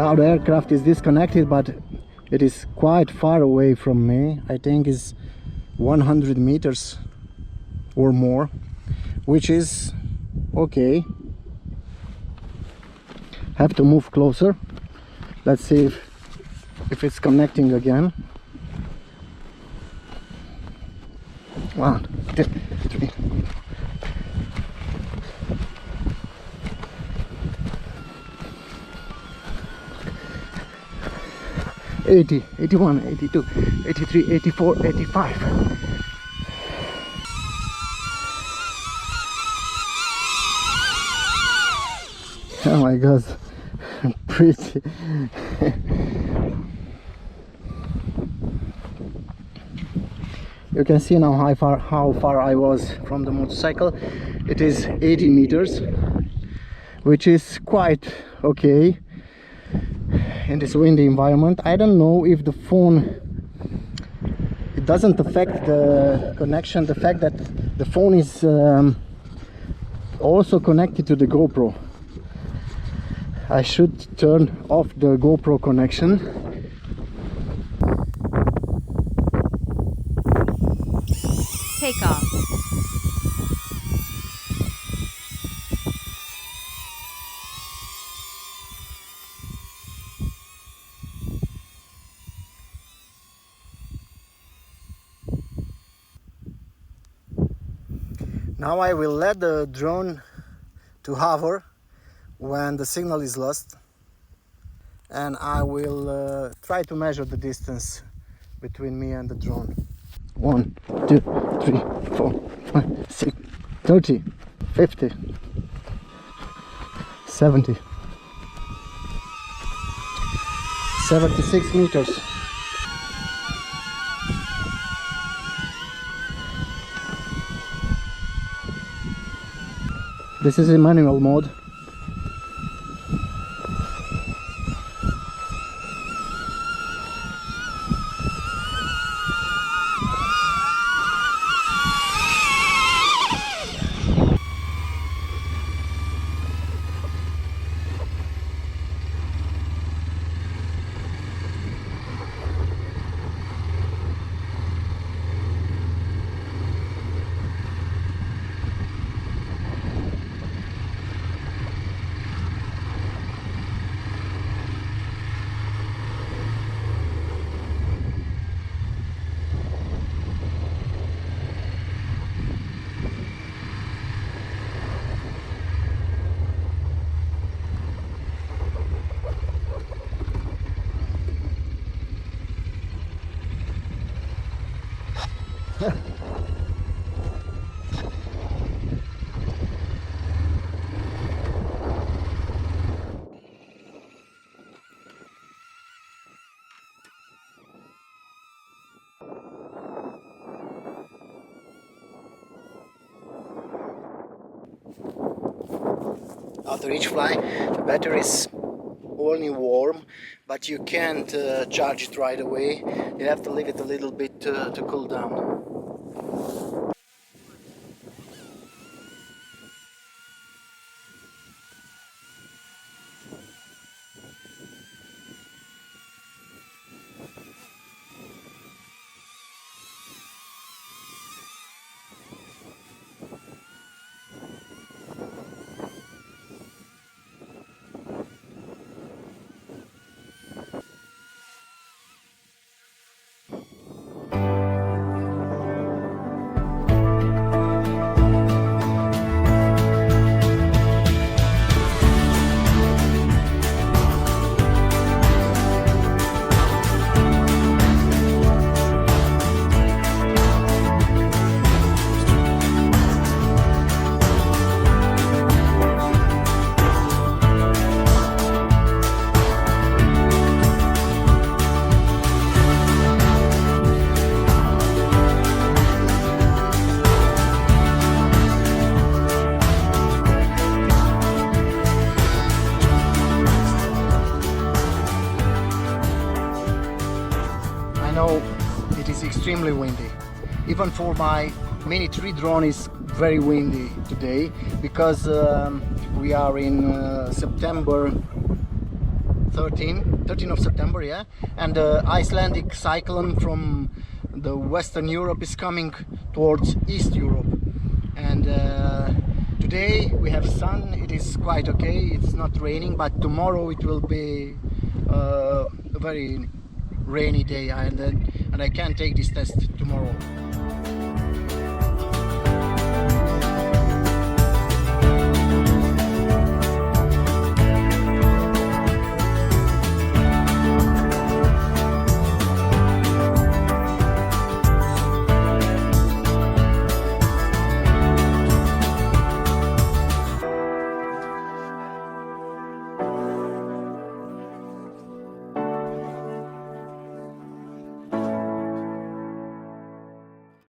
Now the aircraft is disconnected, but it is quite far away from me. I think it's 100 meters or more, which is okay. Have to move closer. Let's see if it's connecting again. 1, 2, 3. $80, $81, $82, $83, $84, $85. Oh my god, pretty. You can see now how far I was from the motorcycle. It is 80 meters, which is quite okay in this windy environment. I don't know if the phone, it doesn't affect the connection, the fact that the phone is also connected to the GoPro. I should turn off the GoPro connection. Take off. Now I will let the drone to hover when the signal is lost, and I will try to measure the distance between me and the drone. 1, 2, 3, 4, 5, 6, 30, 50, 70, 76 meters. This is in manual mode. After each fly, the battery is only warm, but you can't charge it right away. You have to leave it a little bit to cool down. Know it is extremely windy. Even for my Mini 3 drone is very windy today, because we are in September 13th of September, yeah. And the Icelandic cyclone from the Western Europe is coming towards East Europe. And today we have sun, it is quite okay, it's not raining, but tomorrow it will be a very rainy day, and I can't take this test tomorrow.